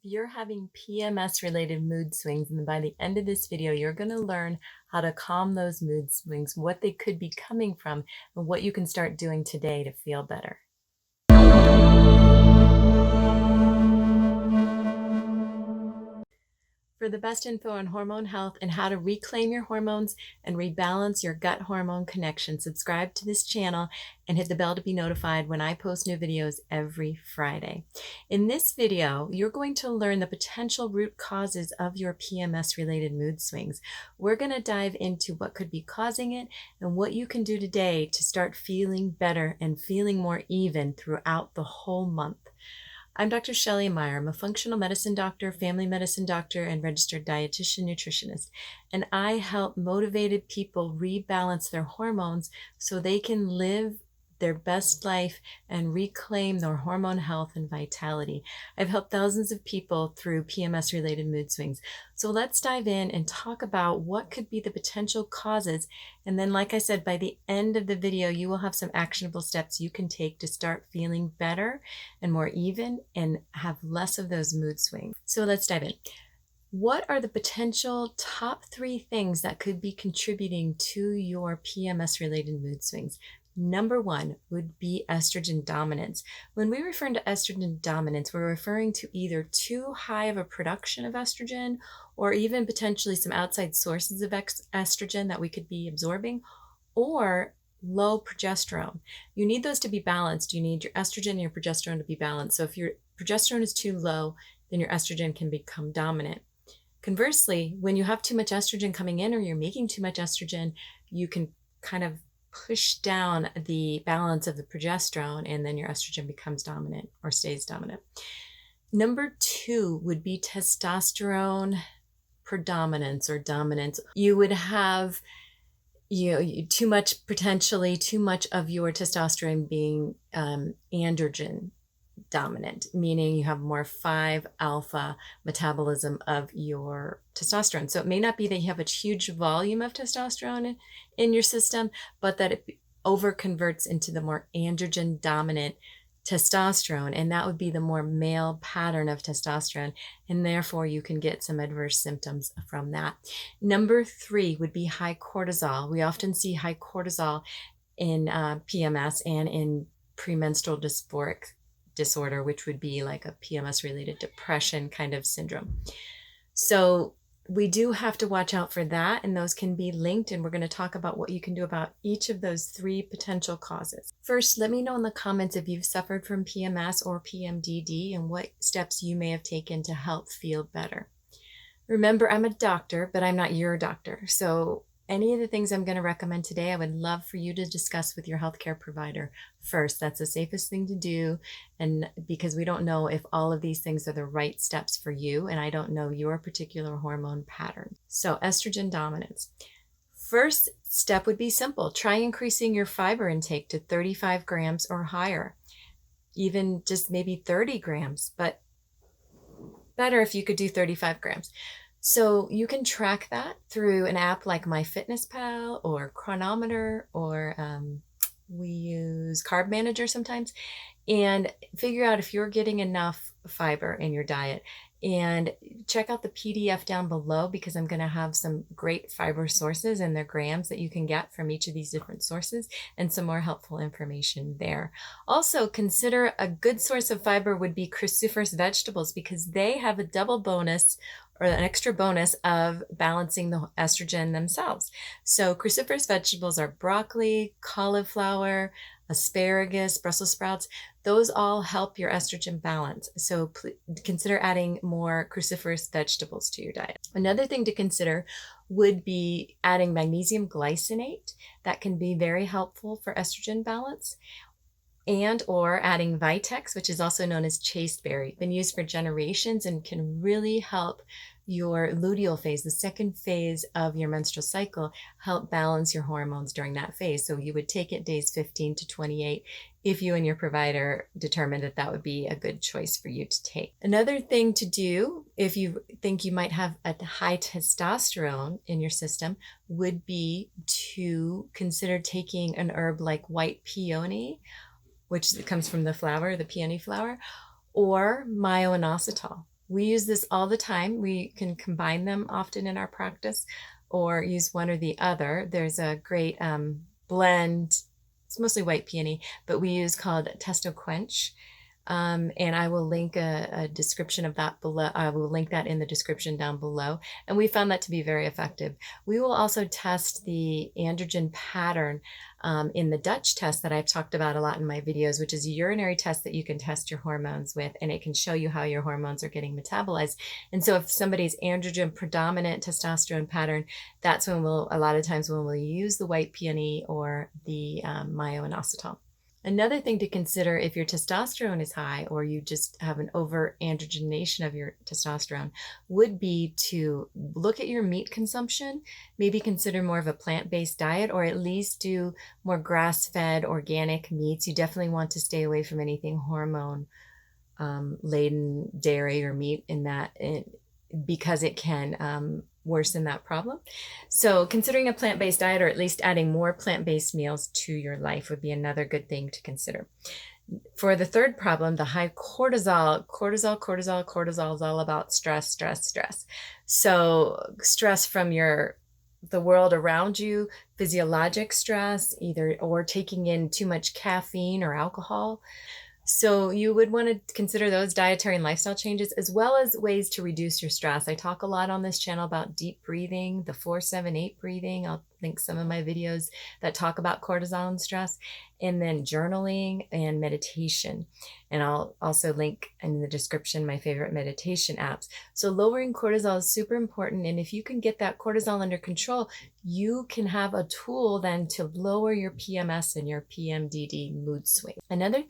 you're having PMS related mood swings, and by the end of this video, you're going to learn how to calm those mood swings, what they could be coming from, and what you can start doing today to feel better. For the best info on hormone health and how to reclaim your hormones and rebalance your gut hormone connection, subscribe to this channel and hit the bell to be notified when I post new videos every Friday. In this video, you're going to learn the potential root causes of your PMS-related mood swings. We're going to dive into what could be causing it and what you can do today to start feeling better and feeling more even throughout the whole month. I'm Dr. Shelley Meyer. I'm a functional medicine doctor, family medicine doctor, and registered dietitian nutritionist. And I help motivated people rebalance their hormones so they can live their best life and reclaim their hormone health and vitality. I've helped thousands of people through PMS-related mood swings. So let's dive in and talk about what could be the potential causes. And then, like I said, by the end of the video, you will have some actionable steps you can take to start feeling better and more even and have less of those mood swings. So let's dive in. What are the potential top 3 things that could be contributing to your PMS-related mood swings? Number 1 would be estrogen dominance. When we refer to estrogen dominance, we're referring to either too high of a production of estrogen or even potentially some outside sources of estrogen that we could be absorbing, or low progesterone. You need those to be balanced. You need your estrogen and your progesterone to be balanced. So if your progesterone is too low, then your estrogen can become dominant. Conversely, when you have too much estrogen coming in or you're making too much estrogen, you can kind of push down the balance of the progesterone, and then your estrogen becomes dominant or stays dominant. Number 2 would be testosterone predominance or dominance. You would have potentially too much of your testosterone being androgen dominant, meaning you have more 5-alpha metabolism of your testosterone. So it may not be that you have a huge volume of testosterone in your system, but that it over-converts into the more androgen dominant testosterone, and that would be the more male pattern of testosterone, and therefore you can get some adverse symptoms from that. Number 3 would be high cortisol. We often see high cortisol in PMS and in premenstrual dysphoric disorder, which would be like a PMS-related depression kind of syndrome. So we do have to watch out for that, and those can be linked, and we're going to talk about what you can do about each of those 3 potential causes. First, let me know in the comments if you've suffered from PMS or PMDD and what steps you may have taken to help feel better. Remember, I'm a doctor, but I'm not your doctor. So any of the things I'm going to recommend today, I would love for you to discuss with your healthcare provider first. That's the safest thing to do, and because we don't know if all of these things are the right steps for you, and I don't know your particular hormone pattern. So estrogen dominance. First step would be simple. Try increasing your fiber intake to 35 grams or higher, even just maybe 30 grams, but better if you could do 35 grams. So you can track that through an app like MyFitnessPal or Chronometer, or we use Carb Manager sometimes, and figure out if you're getting enough fiber in your diet. And check out the PDF down below, because I'm going to have some great fiber sources and their grams that you can get from each of these different sources, and some more helpful information there. Also, consider a good source of fiber would be cruciferous vegetables, because they have a double bonus or an extra bonus of balancing the estrogen themselves. So cruciferous vegetables are broccoli, cauliflower, asparagus, Brussels sprouts. Those all help your estrogen balance. So consider adding more cruciferous vegetables to your diet. Another thing to consider would be adding magnesium glycinate. That can be very helpful for estrogen balance. And or adding Vitex, which is also known as chasteberry, been used for generations and can really help your luteal phase, the second phase of your menstrual cycle, help balance your hormones during that phase. So you would take it days 15 to 28 if you and your provider determined that that would be a good choice for you to take. Another thing to do if you think you might have a high testosterone in your system would be to consider taking an herb like white peony, which comes from the flower, the peony flower, or myo-inositol. We use this all the time. We can combine them often in our practice or use one or the other. There's a great blend. It's mostly white peony, but we use called Testo Quench. And I will link a description of that below. I will link that in the description down below. And we found that to be very effective. We will also test the androgen pattern in the Dutch test that I've talked about a lot in my videos, which is a urinary test that you can test your hormones with, and it can show you how your hormones are getting metabolized. And so if somebody's androgen predominant testosterone pattern, that's when a lot of times when we'll use the white peony or the myo-inositol. Another thing to consider if your testosterone is high or you just have an over androgenation of your testosterone would be to look at your meat consumption, maybe consider more of a plant-based diet, or at least do more grass-fed organic meats. You definitely want to stay away from anything hormone laden dairy or meat because it can worsen that problem. So considering a plant-based diet, or at least adding more plant-based meals to your life, would be another good thing to consider. For the third problem, the high cortisol is all about stress, stress, stress. So stress from the world around you, physiologic stress, or taking in too much caffeine or alcohol. So you would want to consider those dietary and lifestyle changes, as well as ways to reduce your stress. I talk a lot on this channel about deep breathing, the 4-7-8 breathing. I'll link some of my videos that talk about cortisol and stress, and then journaling and meditation. And I'll also link in the description my favorite meditation apps. So lowering cortisol is super important. And if you can get that cortisol under control, you can have a tool then to lower your PMS and your PMDD mood swing. Other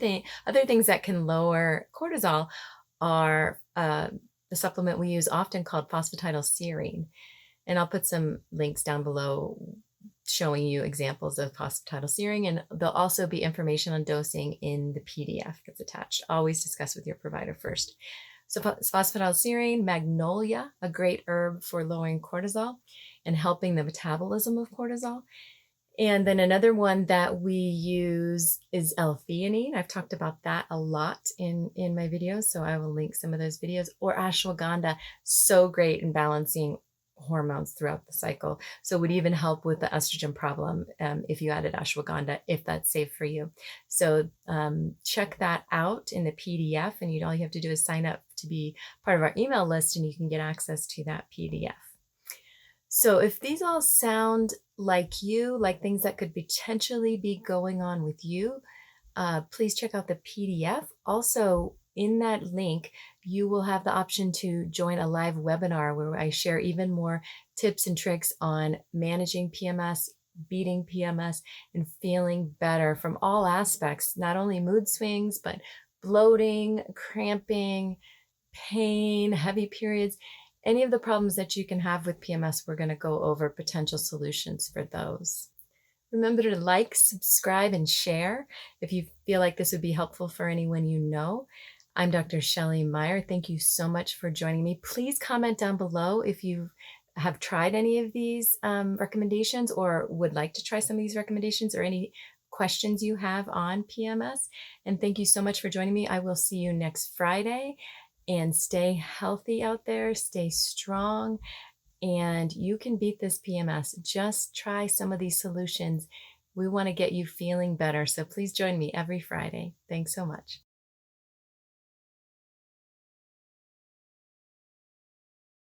things that can lower cortisol are the supplement we use often called phosphatidylserine. And I'll put some links down below showing you examples of phosphatidylserine, and there'll also be information on dosing in the PDF that's attached. Always discuss with your provider first. So phosphatidylserine, magnolia, a great herb for lowering cortisol and helping the metabolism of cortisol. And then another one that we use is L-theanine. I've talked about that a lot in my videos, so I will link some of those videos. Or ashwagandha, so great in balancing hormones throughout the cycle. So it would even help with the estrogen problem if you added ashwagandha, if that's safe for you. So check that out in the PDF, and all you have to do is sign up to be part of our email list, and you can get access to that PDF. So if these all sound like things that could potentially be going on with you, please check out the PDF. Also, in that link, you will have the option to join a live webinar where I share even more tips and tricks on managing PMS, beating PMS, and feeling better from all aspects, not only mood swings, but bloating, cramping, pain, heavy periods. Any of the problems that you can have with PMS, we're going to go over potential solutions for those. Remember to like, subscribe, and share if you feel like this would be helpful for anyone you know. I'm Dr. Shelley Meyer. Thank you so much for joining me. Please comment down below if you have tried any of these recommendations or would like to try some of these recommendations, or any questions you have on PMS. And thank you so much for joining me. I will see you next Friday. And stay healthy out there, stay strong, and you can beat this PMS. Just try some of these solutions. We want to get you feeling better. So please join me every Friday. Thanks so much.